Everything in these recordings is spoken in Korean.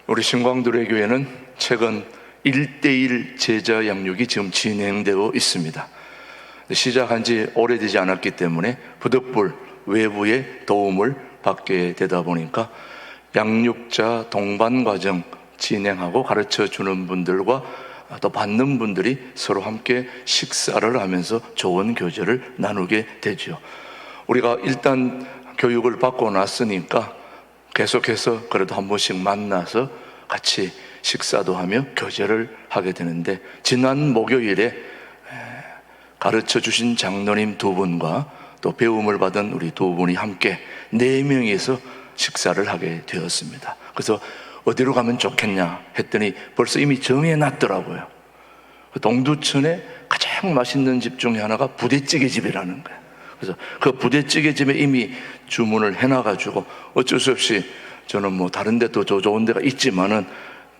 우리 신광두레 교회는 최근 1:1 제자 양육이 지금 진행되고 있습니다. 시작한 지 오래되지 않았기 때문에 부득불 외부의 도움을 받게 되다 보니까 양육자 동반 과정 진행하고 가르쳐 주는 분들과 또 받는 분들이 서로 함께 식사를 하면서 좋은 교제를 나누게 되죠. 우리가 일단 교육을 받고 났으니까 계속해서 그래도 한 번씩 만나서 같이 식사도 하며 교제를 하게 되는데, 지난 목요일에 가르쳐 주신 장로님 두 분과 또 배움을 받은 우리 두 분이 함께 4명이서 식사를 하게 되었습니다. 그래서 어디로 가면 좋겠냐 했더니 벌써 이미 정해놨더라고요. 동두천에 가장 맛있는 집 중에 하나가 부대찌개 집이라는 거예요. 그래서 그 부대찌개 집에 이미 주문을 해놔가지고 어쩔 수 없이 저는 뭐 다른 데도 좋은 데가 있지만은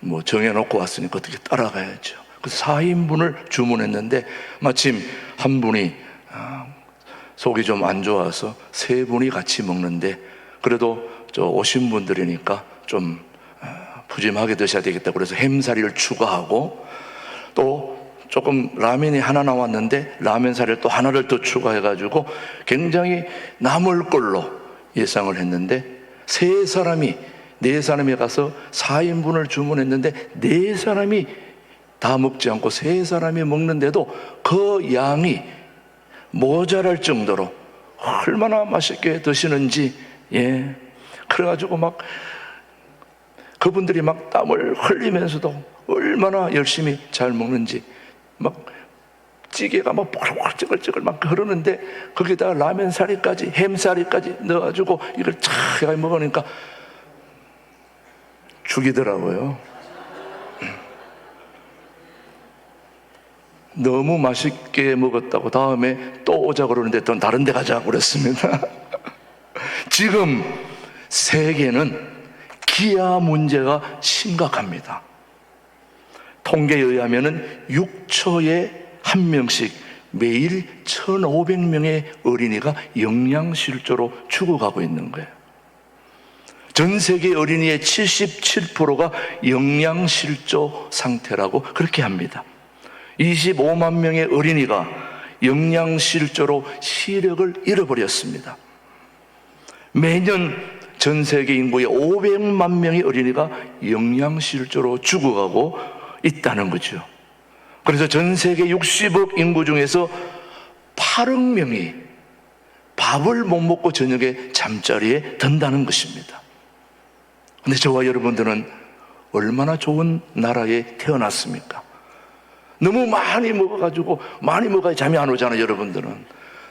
뭐 정해놓고 왔으니까 어떻게 따라가야죠. 그래서 4인분을 주문했는데 마침 한 분이 속이 좀 안 좋아서 3분이 같이 먹는데, 그래도 저 오신 분들이니까 좀 푸짐하게 드셔야 되겠다 그래서 햄사리를 추가하고, 또 조금 라면이 하나 나왔는데 라면 사리를 또 하나를 더 추가해가지고 굉장히 남을 걸로 예상을 했는데, 4사람이 가서 4인분을 주문했는데 4사람이 다 먹지 않고 3사람이 먹는데도 그 양이 모자랄 정도로 얼마나 맛있게 드시는지, 그래가지고 막 그분들이 막 땀을 흘리면서도 얼마나 열심히 잘 먹는지, 막 찌개가 막 뽀글뽀글 막 흐르는데 거기다가 라면 사리까지 햄사리까지 넣어가지고 이걸 쫙 먹으니까 죽이더라고요. 너무 맛있게 먹었다고 다음에 또 오자 그러는데 또 다른 데 가자고 그랬습니다. 지금 세계는 기아 문제가 심각합니다. 통계에 의하면 6초에 1명씩 매일 1,500명의 어린이가 영양실조로 죽어가고 있는 거예요. 전 세계 어린이의 77%가 영양실조 상태라고 그렇게 합니다. 25만 명의 어린이가 영양실조로 시력을 잃어버렸습니다. 매년 전 세계 인구의 500만 명의 어린이가 영양실조로 죽어가고 있다는 거죠. 그래서 전 세계 60억 인구 중에서 8억 명이 밥을 못 먹고 저녁에 잠자리에 든다는 것입니다. 근데 저와 여러분들은 얼마나 좋은 나라에 태어났습니까? 너무 많이 먹어가지고, 많이 먹어야 잠이 안 오잖아요. 여러분들은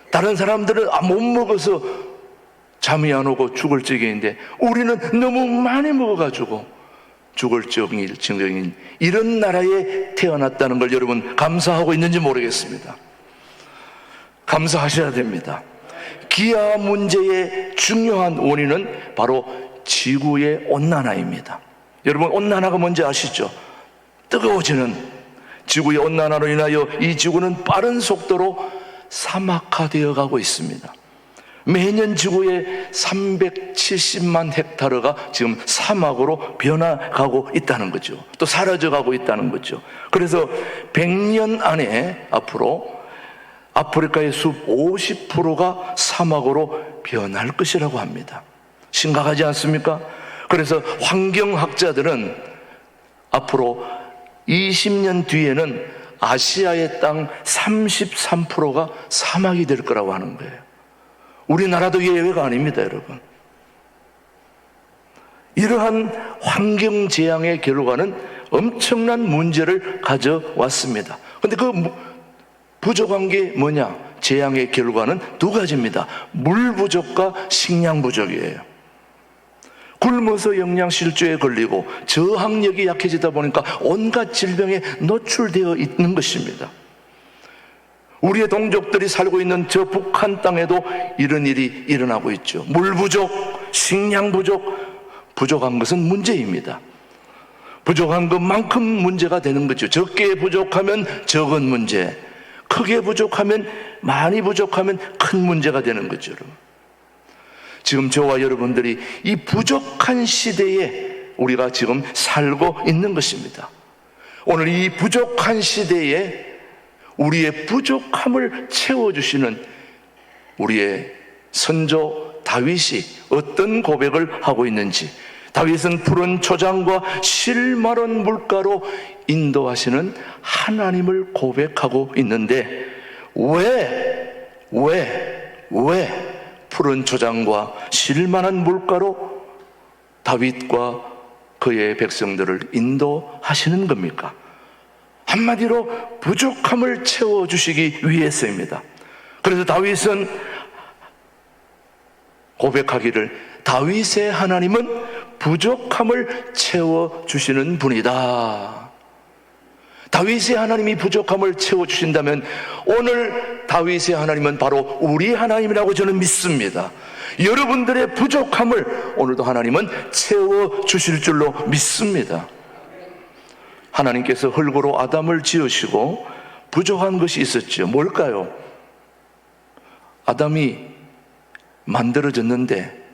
다른 사람들은 못 먹어서 잠이 안 오고 죽을 지경인데, 우리는 너무 많이 먹어가지고 죽을 지경인 이런 나라에 태어났다는 걸 여러분 감사하고 있는지 모르겠습니다. 감사하셔야 됩니다. 기아 문제의 중요한 원인은 바로 지구의 온난화입니다. 여러분, 온난화가 뭔지 아시죠? 뜨거워지는 지구의 온난화로 인하여 이 지구는 빠른 속도로 사막화되어 가고 있습니다. 매년 지구의 370만 헥타르가 지금 사막으로 변화가고 있다는 거죠. 또 사라져가고 있다는 거죠. 그래서 100년 안에 앞으로 아프리카의 숲 50%가 사막으로 변할 것이라고 합니다. 심각하지 않습니까? 그래서 환경학자들은 앞으로 20년 뒤에는 아시아의 땅 33%가 사막이 될 거라고 하는 거예요. 우리나라도 예외가 아닙니다, 여러분. 이러한 환경재앙의 결과는 엄청난 문제를 가져왔습니다. 그런데 그 부족한 게 뭐냐? 재앙의 결과는 2가지입니다. 물 부족과 식량 부족이에요. 굶어서 영양실조에 걸리고 저항력이 약해지다 보니까 온갖 질병에 노출되어 있는 것입니다. 우리의 동족들이 살고 있는 저 북한 땅에도 이런 일이 일어나고 있죠. 물 부족, 식량 부족, 부족한 것은 문제입니다. 부족한 것만큼 문제가 되는 거죠. 적게 부족하면 적은 문제, 크게 부족하면, 많이 부족하면 큰 문제가 되는 거죠. 지금 저와 여러분들이 이 부족한 시대에 우리가 지금 살고 있는 것입니다. 오늘 이 부족한 시대에 우리의 부족함을 채워주시는 우리의 선조 다윗이 어떤 고백을 하고 있는지, 다윗은 푸른 초장과 실마른 물가로 인도하시는 하나님을 고백하고 있는데, 왜 푸른 초장과 실만한 물가로 다윗과 그의 백성들을 인도하시는 겁니까? 한마디로 부족함을 채워주시기 위해서입니다. 그래서 다윗은 고백하기를, 다윗의 하나님은 부족함을 채워주시는 분이다. 다윗의 하나님이 부족함을 채워주신다면 오늘 다윗의 하나님은 바로 우리 하나님이라고 저는 믿습니다. 여러분들의 부족함을 오늘도 하나님은 채워주실 줄로 믿습니다. 하나님께서 흙으로 아담을 지으시고 부족한 것이 있었죠. 뭘까요? 아담이 만들어졌는데,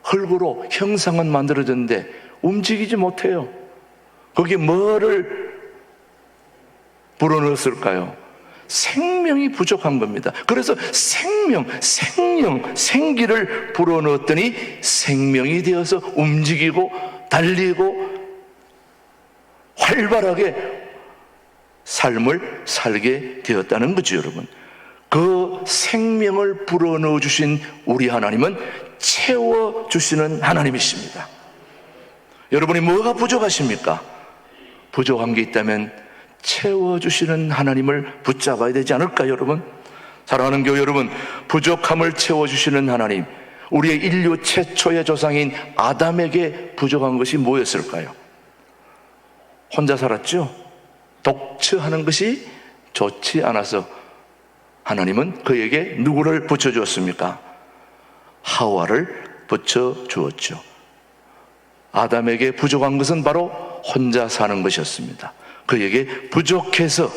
흙으로 형상은 만들어졌는데 움직이지 못해요. 거기에 뭐를 불어넣었을까요? 생명이 부족한 겁니다. 그래서 생명, 생령, 생기를 불어넣었더니 생명이 되어서 움직이고 달리고 활발하게 삶을 살게 되었다는 거죠, 여러분. 그 생명을 불어넣어 주신 우리 하나님은 채워주시는 하나님이십니다. 여러분이 뭐가 부족하십니까? 부족한 게 있다면 채워주시는 하나님을 붙잡아야 되지 않을까요, 여러분? 사랑하는 교회 여러분, 부족함을 채워주시는 하나님, 우리의 인류 최초의 조상인 아담에게 부족한 것이 뭐였을까요? 혼자 살았죠? 독처하는 것이 좋지 않아서 하나님은 그에게 누구를 붙여주었습니까? 하와를 붙여주었죠. 아담에게 부족한 것은 바로 혼자 사는 것이었습니다. 그에게 부족해서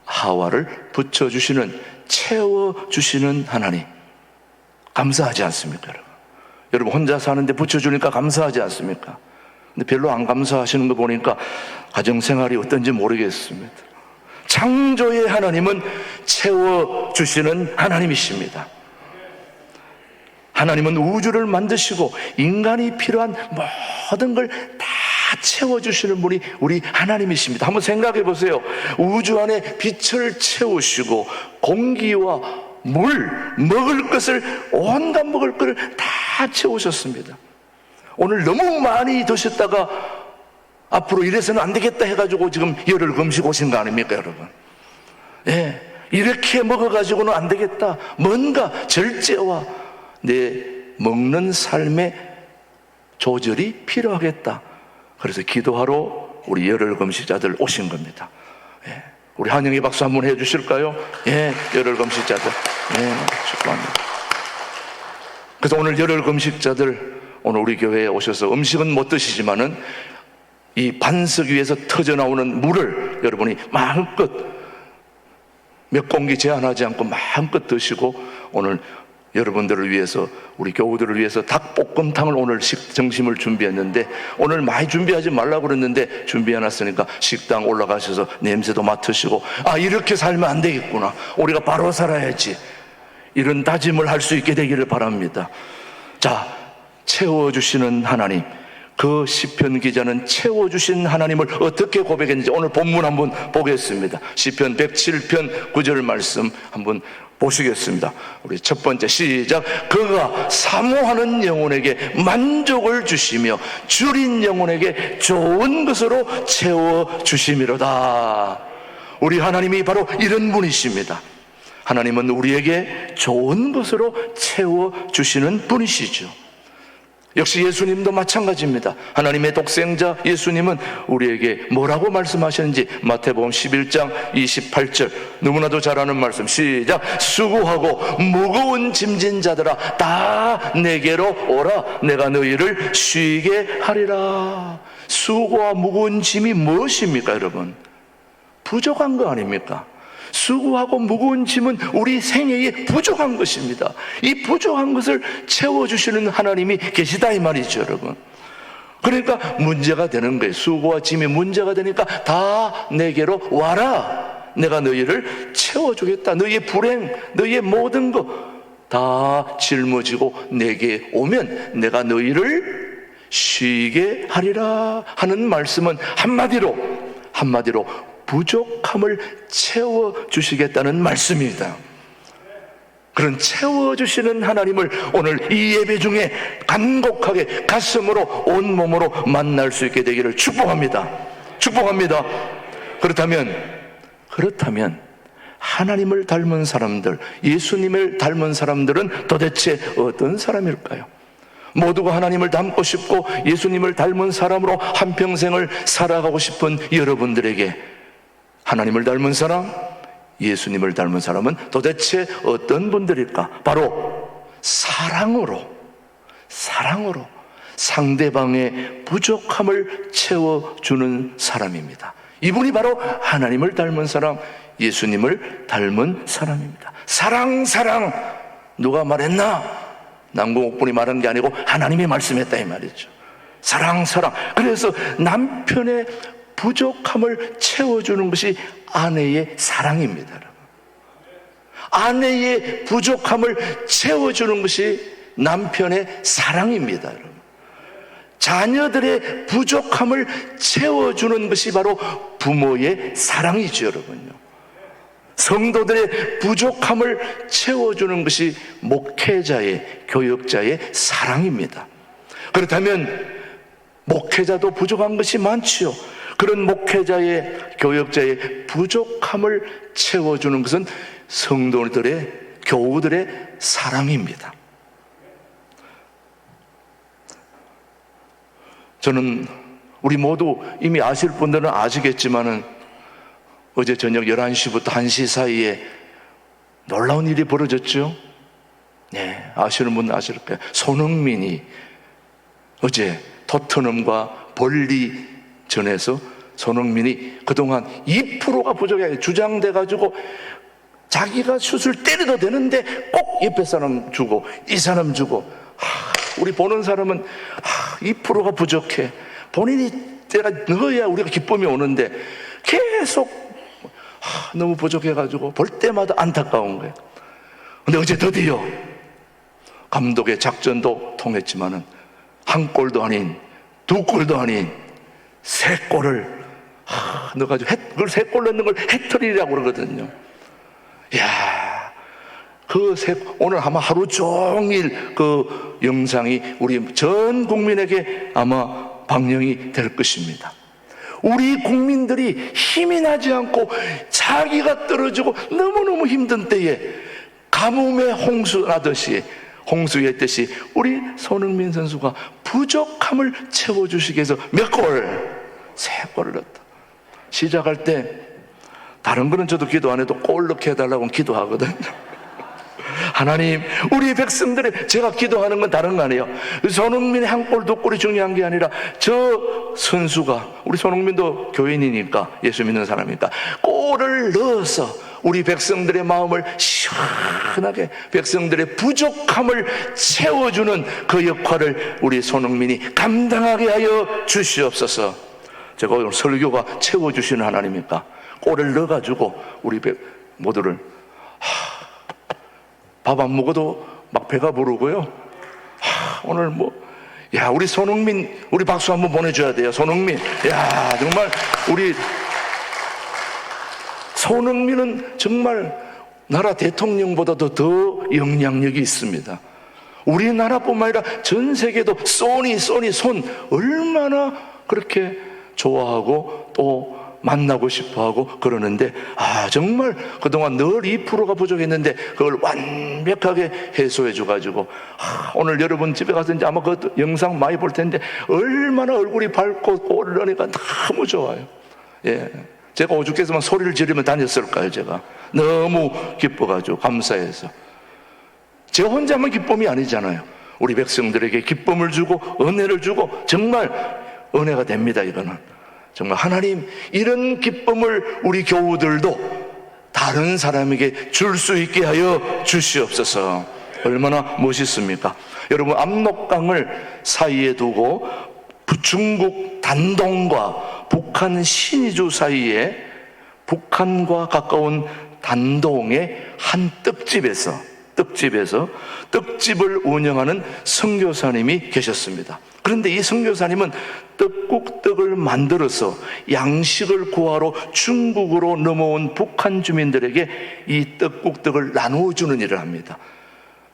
하와를 붙여주시는, 채워주시는 하나님, 감사하지 않습니까, 여러분? 여러분 혼자 사는데 붙여주니까 감사하지 않습니까? 근데 별로 안 감사하시는 거 보니까 가정생활이 어떤지 모르겠습니다. 창조의 하나님은 채워주시는 하나님이십니다. 하나님은 우주를 만드시고 인간이 필요한 모든 걸 다 채워주시는 분이 우리 하나님이십니다. 한번 생각해 보세요. 우주 안에 빛을 채우시고 공기와 물, 먹을 것을, 온갖 먹을 것을 다 채우셨습니다. 오늘 너무 많이 드셨다가 앞으로 이래서는 안 되겠다 해가지고 지금 열흘 금식 오신 거 아닙니까, 여러분? 예, 이렇게 먹어가지고는 안 되겠다. 뭔가 절제와 내 먹는 삶의 조절이 필요하겠다. 그래서 기도하러 우리 열흘 금식자들 오신 겁니다. 예, 우리 한영희 박수 한번 해주실까요? 예, 열흘 금식자들. 예, 축복합니다. 그래서 오늘 열흘 금식자들, 오늘 우리 교회에 오셔서 음식은 못 드시지만은 이 반석 위에서 터져 나오는 물을 여러분이 마음껏, 몇 공기 제한하지 않고 마음껏 드시고, 오늘 여러분들을 위해서, 우리 교우들을 위해서 닭볶음탕을 오늘 점심을 준비했는데, 오늘 많이 준비하지 말라고 그랬는데 준비해놨으니까 식당 올라가셔서 냄새도 맡으시고, 아, 이렇게 살면 안 되겠구나, 우리가 바로 살아야지, 이런 다짐을 할 수 있게 되기를 바랍니다. 자, 채워주시는 하나님, 그 시편 기자는 채워주신 하나님을 어떻게 고백했는지 오늘 본문 한번 보겠습니다. 시편 107편 9절 말씀 한번 보시겠습니다. 우리 첫 번째 시작. 그가 사모하는 영혼에게 만족을 주시며 줄인 영혼에게 좋은 것으로 채워주심이로다. 우리 하나님이 바로 이런 분이십니다. 하나님은 우리에게 좋은 것으로 채워주시는 분이시죠. 역시 예수님도 마찬가지입니다. 하나님의 독생자 예수님은 우리에게 뭐라고 말씀하셨는지 마태복음 11장 28절, 너무나도 잘 아는 말씀, 시작. 수고하고 무거운 짐진 자들아 다 내게로 오라, 내가 너희를 쉬게 하리라. 수고와 무거운 짐이 무엇입니까, 여러분? 부족한 거 아닙니까? 수고하고 무거운 짐은 우리 생애에 부족한 것입니다. 이 부족한 것을 채워주시는 하나님이 계시다 이 말이죠, 여러분. 그러니까 문제가 되는 거예요. 수고와 짐이 문제가 되니까 다 내게로 와라. 내가 너희를 채워주겠다. 너희의 불행, 너희의 모든 것 다 짊어지고 내게 오면 내가 너희를 쉬게 하리라 하는 말씀은 한마디로 부족함을 채워주시겠다는 말씀입니다. 그런 채워주시는 하나님을 오늘 이 예배 중에 간곡하게 가슴으로 온몸으로 만날 수 있게 되기를 축복합니다. 그렇다면 하나님을 닮은 사람들, 예수님을 닮은 사람들은 도대체 어떤 사람일까요? 모두가 하나님을 닮고 싶고 예수님을 닮은 사람으로 한평생을 살아가고 싶은 여러분들에게 하나님을 닮은 사람, 예수님을 닮은 사람은 도대체 어떤 분들일까? 바로 사랑으로 상대방의 부족함을 채워주는 사람입니다. 이분이 바로 하나님을 닮은 사람, 예수님을 닮은 사람입니다. 사랑 누가 말했나? 남궁옥분이 말한 게 아니고 하나님이 말씀했다 이 말이죠. 사랑 그래서 남편의 부족함을 채워주는 것이 아내의 사랑입니다. 여러분. 아내의 부족함을 채워주는 것이 남편의 사랑입니다. 여러분. 자녀들의 부족함을 채워주는 것이 바로 부모의 사랑이죠. 여러분요. 성도들의 부족함을 채워주는 것이 목회자의, 교역자의 사랑입니다. 그렇다면 목회자도 부족한 것이 많지요. 그런 목회자의, 교역자의 부족함을 채워주는 것은 성도들의, 교우들의 사랑입니다. 저는 우리 모두 이미 아실 분들은 아시겠지만은 어제 저녁 11시부터 1시 사이에 놀라운 일이 벌어졌죠. 네, 아시는 분은 아실 거예요. 손흥민이 어제 토트넘과 벌리전에서 손흥민이 그동안 2%가 부족해 주장돼가지고 자기가 슛을 때려도 되는데 꼭 옆에 사람 주고 이 사람 주고 우리 보는 사람은 2%가 부족해. 본인이 때가 넣어야 우리가 기쁨이 오는데 계속 너무 부족해가지고 볼 때마다 안타까운 거예요. 근데 어제 드디어 감독의 작전도 통했지만은 한 골도 아닌 두 골도 아닌 세 골을 넣어가지고 그걸 세 골 넣는 걸 해트릭이라고 그러거든요. 이야, 오늘 아마 하루 종일 그 영상이 우리 전 국민에게 아마 방영이 될 것입니다. 우리 국민들이 힘이 나지 않고 자기가 떨어지고 너무너무 힘든 때에 가뭄에 홍수의 뜻이 우리 손흥민 선수가 부족함을 채워주시기 위해서 몇 골? 세 골을 넣었다. 시작할 때 다른 거는 저도 기도 안 해도 골 넣게 해달라고 기도하거든요. 하나님, 우리 백성들의, 제가 기도하는 건 다른 거 아니에요. 손흥민의 한 골, 두 골이 중요한 게 아니라 저 선수가, 우리 손흥민도 교인이니까, 예수 믿는 사람이니까 골을 넣어서 우리 백성들의 마음을 시원하게, 백성들의 부족함을 채워주는 그 역할을 우리 손흥민이 감당하게 하여 주시옵소서. 제가 오늘 설교가 채워주시는 하나님이니까 골을 넣어가지고 우리 모두를 밥 안 먹어도 막 배가 부르고요. 오늘 우리 손흥민, 우리 박수 한번 보내줘야 돼요. 손흥민. 정말 우리 손흥민은 정말 나라 대통령보다도 더 영향력이 있습니다. 우리나라뿐만 아니라 전 세계도 손 얼마나 그렇게 좋아하고 또 만나고 싶어하고 그러는데 정말 그동안 늘 2%가 부족했는데 그걸 완벽하게 해소해 줘가지고 오늘 여러분 집에 가서 이제 아마 그 영상 많이 볼 텐데 얼마나 얼굴이 밝고 골을 넣으니까 너무 좋아요. 제가 오죽했으면 소리를 지르며 다녔을까요? 제가 너무 기뻐가지고 감사해서. 제 혼자만 기쁨이 아니잖아요. 우리 백성들에게 기쁨을 주고 은혜를 주고 정말 은혜가 됩니다. 이거는 정말 하나님, 이런 기쁨을 우리 교우들도 다른 사람에게 줄 수 있게 하여 주시옵소서. 얼마나 멋있습니까? 여러분, 압록강을 사이에 두고 중국 단동과 북한 신의주 사이에 북한과 가까운 단동의 한 떡집에서 떡집을 운영하는 선교사님이 계셨습니다. 그런데 이 선교사님은 떡국떡을 만들어서 양식을 구하러 중국으로 넘어온 북한 주민들에게 이 떡국떡을 나누어 주는 일을 합니다.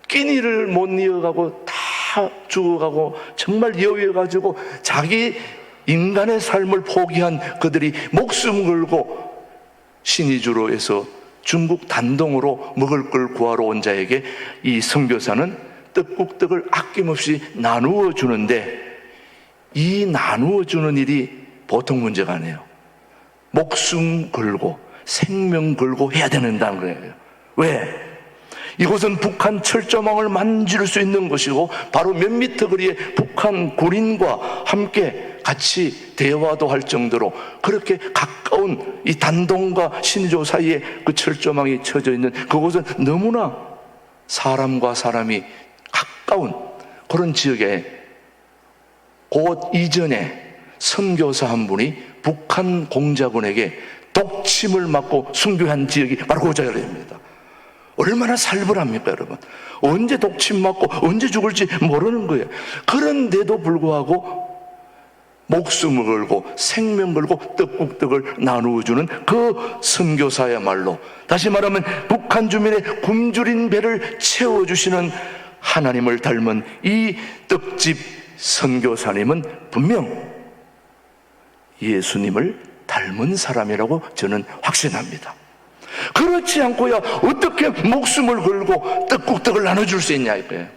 끼니를 못 이어가고 다 죽어가고 정말 여유해가지고 자기 인간의 삶을 포기한 그들이 목숨 걸고 신의주로 해서 중국 단동으로 먹을 걸 구하러 온 자에게 이 선교사는 떡국떡을 아낌없이 나누어 주는데, 이 나누어 주는 일이 보통 문제가 아니에요. 목숨 걸고 생명 걸고 해야 된다는 거예요. 왜? 이곳은 북한 철조망을 만질 수 있는 곳이고 바로 몇 미터 거리에 북한 군인과 함께 같이 대화도 할 정도로 그렇게 가까운 이 단동과 신조 사이에 그 철조망이 쳐져 있는 그곳은 너무나 사람과 사람이 가까운 그런 지역에 곧 이전에 선교사 한 분이 북한 공작원에게 독침을 맞고 순교한 지역이 바로 그 자리입니다. 얼마나 살벌합니까, 여러분? 언제 독침 맞고 언제 죽을지 모르는 거예요. 그런데도 불구하고 목숨을 걸고 생명 걸고 떡국떡을 나누어주는 그 선교사야말로, 다시 말하면 북한 주민의 굶주린 배를 채워주시는 하나님을 닮은 이 떡집 선교사님은 분명 예수님을 닮은 사람이라고 저는 확신합니다. 그렇지 않고야 어떻게 목숨을 걸고 떡국떡을 나눠줄 수 있냐 이거예요.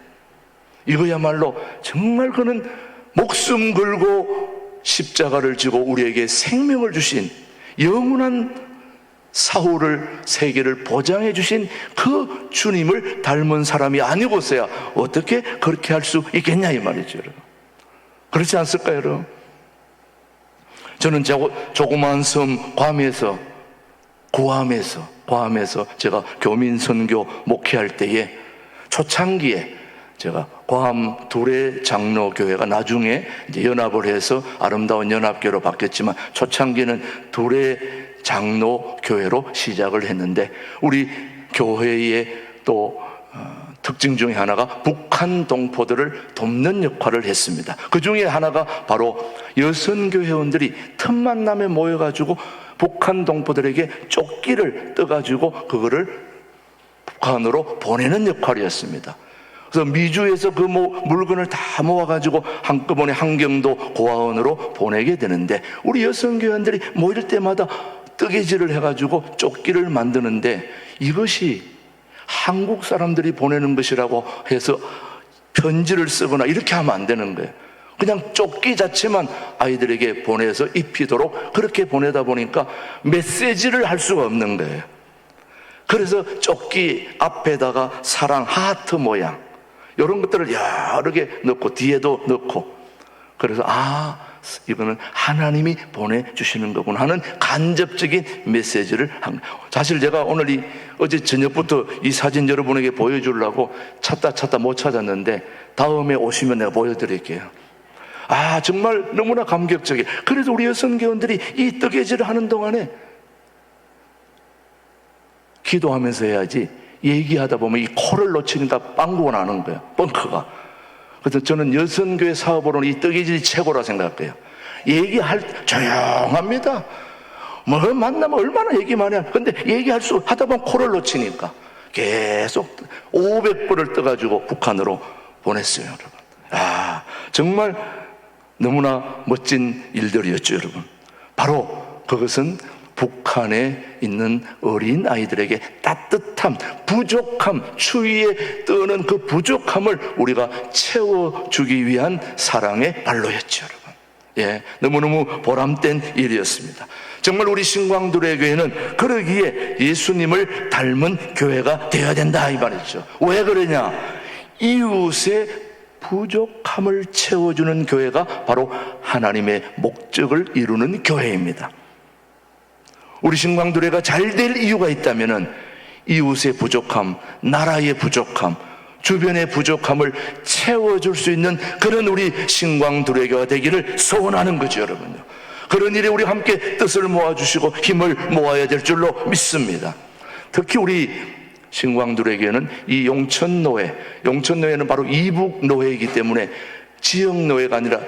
이거야말로 정말 그는 목숨 걸고 십자가를 지고 우리에게 생명을 주신, 영원한 사후를 세계를 보장해 주신 그 주님을 닮은 사람이 아니고서야 어떻게 그렇게 할 수 있겠냐 이 말이죠, 여러분. 그렇지 않을까요, 여러분? 저는 조그마한 섬 구암에서 제가 교민 선교 목회할 때에 초창기에 제가 괌 두레 장로교회가 나중에 이제 연합을 해서 아름다운 연합교회로 바뀌었지만 초창기는 두레 장로교회로 시작을 했는데, 우리 교회의 또 특징 중에 하나가 북한 동포들을 돕는 역할을 했습니다. 그 중에 하나가 바로 여선교 회원들이 틈만 나면 모여가지고 북한 동포들에게 조끼를 떠가지고 그거를 북한으로 보내는 역할이었습니다. 그래서 미주에서 그 물건을 다 모아가지고 한꺼번에 한경도 고아원으로 보내게 되는데, 우리 여성교회원들이 모일 때마다 뜨개질을 해가지고 조끼를 만드는데, 이것이 한국 사람들이 보내는 것이라고 해서 편지를 쓰거나 이렇게 하면 안 되는 거예요. 그냥 조끼 자체만 아이들에게 보내서 입히도록 그렇게 보내다 보니까 메시지를 할 수가 없는 거예요. 그래서 조끼 앞에다가 사랑 하트 모양 이런 것들을 여러 개 넣고 뒤에도 넣고, 그래서 이거는 하나님이 보내주시는 거구나 하는 간접적인 메시지를 한 거예요. 사실 제가 어제 저녁부터 이 사진 여러분에게 보여주려고 찾다 못 찾았는데, 다음에 오시면 내가 보여드릴게요. 정말 너무나 감격적이에요. 그래서 우리 여성교원들이 이 뜨개질을 하는 동안에 기도하면서 해야지, 얘기하다 보면 이 코를 놓치니까 빵꾸가 나는 거예요, 뻥크가. 그래서 저는 여성교회 사업으로는 이 뜨개질이 최고라 생각해요. 조용합니다. 만나면 얼마나 얘기 많이 하냐. 근데 하다 보면 코를 놓치니까 계속 500불을 떠가지고 북한으로 보냈어요, 여러분. 정말 너무나 멋진 일들이었죠, 여러분. 바로 그것은 북한에 있는 어린 아이들에게 따뜻함, 부족함, 추위에 떠는 그 부족함을 우리가 채워주기 위한 사랑의 발로였죠, 여러분. 너무너무 보람된 일이었습니다. 정말 우리 신광두레 교회는 그러기에 예수님을 닮은 교회가 되어야 된다 이 말이죠. 왜 그러냐? 이웃의 부족함을 채워주는 교회가 바로 하나님의 목적을 이루는 교회입니다. 우리 신광두레가 잘 될 이유가 있다면은 이웃의 부족함, 나라의 부족함, 주변의 부족함을 채워줄 수 있는 그런 우리 신광두레교가 되기를 소원하는 거죠, 여러분요. 그런 일에 우리 함께 뜻을 모아주시고 힘을 모아야 될 줄로 믿습니다. 특히 우리 신광두레교회는 이 용천노회는 바로 이북노회이기 때문에 지역노회가 아니라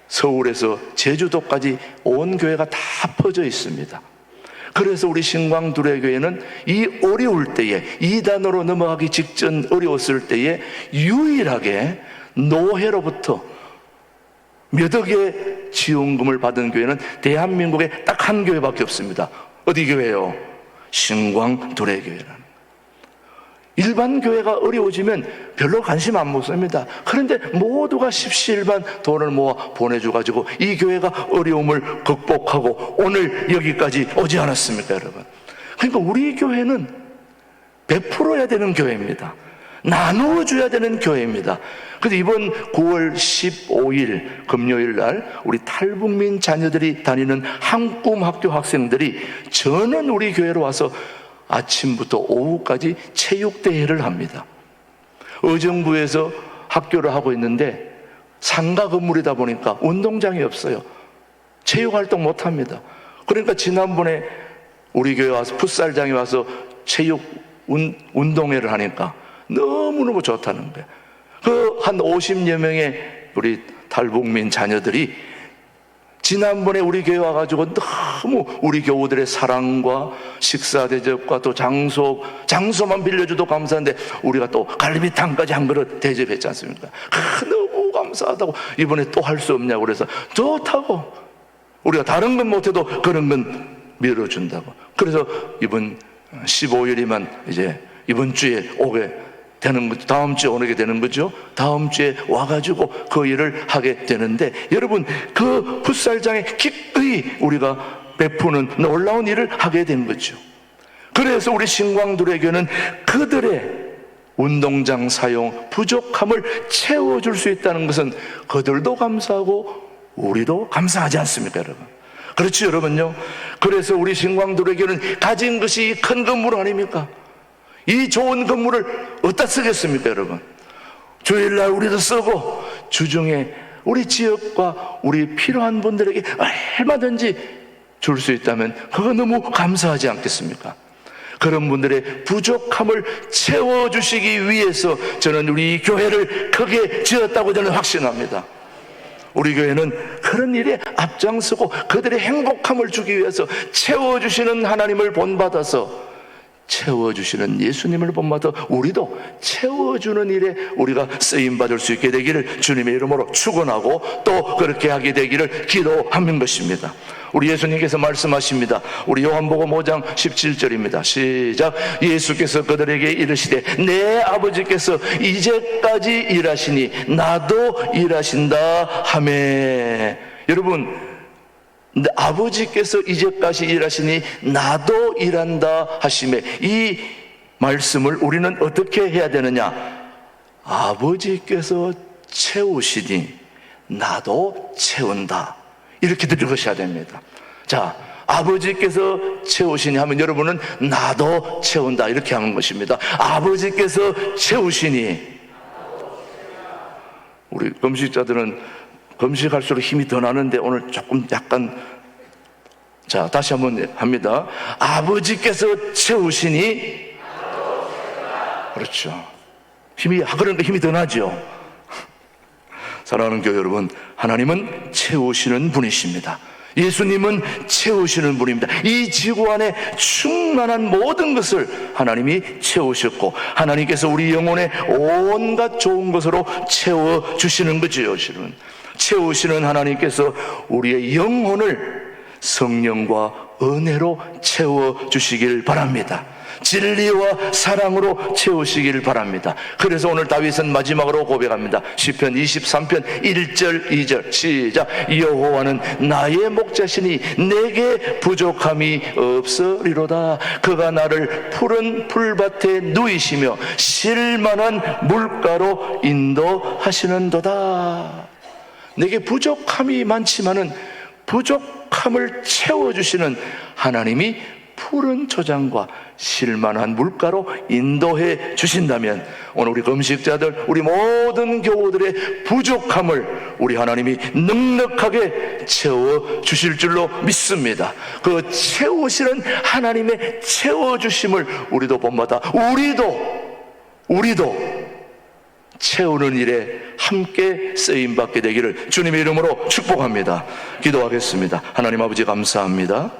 서울에서 제주도까지 온 교회가 다 퍼져 있습니다. 그래서 우리 신광두레교회는 이 어려울 때에, 이단으로 넘어가기 직전 어려웠을 때에 유일하게 노회로부터 몇 억의 지원금을 받은 교회는 대한민국에 딱 한 교회밖에 없습니다. 어디 교회요? 신광두레교회라는. 일반 교회가 어려워지면 별로 관심 안 묻습니다. 그런데 모두가 십시일반 돈을 모아 보내줘가지고 이 교회가 어려움을 극복하고 오늘 여기까지 오지 않았습니까, 여러분? 그러니까 우리 교회는 베풀어야 되는 교회입니다. 나누어줘야 되는 교회입니다. 그래서 이번 9월 15일 금요일 날 우리 탈북민 자녀들이 다니는 한꿈학교 학생들이 전원 우리 교회로 와서 아침부터 오후까지 체육대회를 합니다. 의정부에서 학교를 하고 있는데 상가 건물이다 보니까 운동장이 없어요. 체육활동 못합니다. 그러니까 지난번에 우리 교회 와서 풋살장에 와서 체육 운동회를 하니까 너무너무 좋다는 거예요. 그 한 50여 명의 우리 탈북민 자녀들이 지난번에 우리 교회 와가지고 너무 우리 교우들의 사랑과 식사 대접과 또 장소만 빌려줘도 감사한데 우리가 또 갈비탕까지 한 그릇 대접했지 않습니까? 너무 감사하다고 이번에 또 할 수 없냐고 그래서 좋다고, 우리가 다른 건 못해도 그런 건 밀어준다고. 그래서 이번 15일이면 이제 이번 주에 오게 되는 거죠. 다음 주에 오게 되는 거죠. 다음 주에 와가지고 그 일을 하게 되는데, 여러분 그 풋살장에 기꺼이 우리가 베푸는 놀라운 일을 하게 된 거죠. 그래서 우리 신광두레교는 그들의 운동장 사용 부족함을 채워줄 수 있다는 것은 그들도 감사하고 우리도 감사하지 않습니까, 여러분? 그렇죠, 여러분요. 그래서 우리 신광두레교는 가진 것이 큰 건물 아닙니까? 이 좋은 건물을 어디다 쓰겠습니까, 여러분? 주일날 우리도 쓰고 주중에 우리 지역과 우리 필요한 분들에게 얼마든지 줄 수 있다면 그거 너무 감사하지 않겠습니까? 그런 분들의 부족함을 채워주시기 위해서 저는 우리 교회를 크게 지었다고 저는 확신합니다. 우리 교회는 그런 일에 앞장서고 그들의 행복함을 주기 위해서 채워주시는 하나님을 본받아서, 채워주시는 예수님을 본받아 우리도 채워주는 일에 우리가 쓰임받을 수 있게 되기를 주님의 이름으로 축원하고 또 그렇게 하게 되기를 기도하는 것입니다. 우리 예수님께서 말씀하십니다. 우리 요한복음 5장 17절입니다. 시작. 예수께서 그들에게 이르시되 내 아버지께서 이제까지 일하시니 나도 일하신다 하매. 여러분, 근데 아버지께서 이제까지 일하시니 나도 일한다 하시매, 이 말씀을 우리는 어떻게 해야 되느냐? 아버지께서 채우시니 나도 채운다, 이렇게 들으셔야 됩니다. 자, 아버지께서 채우시니 하면 여러분은 나도 채운다 이렇게 하는 것입니다. 아버지께서 채우시니. 우리 금식자들은 금식할수록 힘이 더 나는데 오늘 조금 약간, 자 다시 한번 합니다. 아버지께서 채우시니. 그렇죠. 그러니까 힘이 더 나죠. 사랑하는 교회 여러분, 하나님은 채우시는 분이십니다. 예수님은 채우시는 분입니다. 이 지구 안에 충만한 모든 것을 하나님이 채우셨고 하나님께서 우리 영혼에 온갖 좋은 것으로 채워주시는 거죠. 여러분, 채우시는 하나님께서 우리의 영혼을 성령과 은혜로 채워주시길 바랍니다. 진리와 사랑으로 채우시길 바랍니다. 그래서 오늘 다윗은 마지막으로 고백합니다. 시편 23편 1절 2절 시작. 여호와는 나의 목자시니 내게 부족함이 없으리로다. 그가 나를 푸른 풀밭에 누이시며 쉴만한 물가로 인도하시는도다. 내게 부족함이 많지만은 부족함을 채워주시는 하나님이 푸른 초장과 실만한 물가로 인도해 주신다면 오늘 우리 금식자들, 우리 모든 교우들의 부족함을 우리 하나님이 넉넉하게 채워 주실 줄로 믿습니다. 그 채우시는 하나님의 채워주심을 우리도 본받아 우리도 채우는 일에 함께 쓰임받게 되기를 주님의 이름으로 축복합니다. 기도하겠습니다. 하나님 아버지 감사합니다.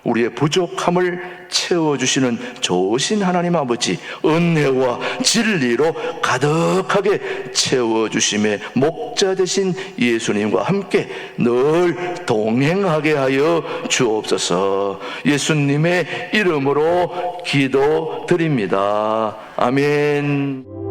우리의 부족함을 채워주시는 좋으신 하나님 아버지, 은혜와 진리로 가득하게 채워주심의 목자 되신 예수님과 함께 늘 동행하게 하여 주옵소서. 예수님의 이름으로 기도드립니다. 아멘.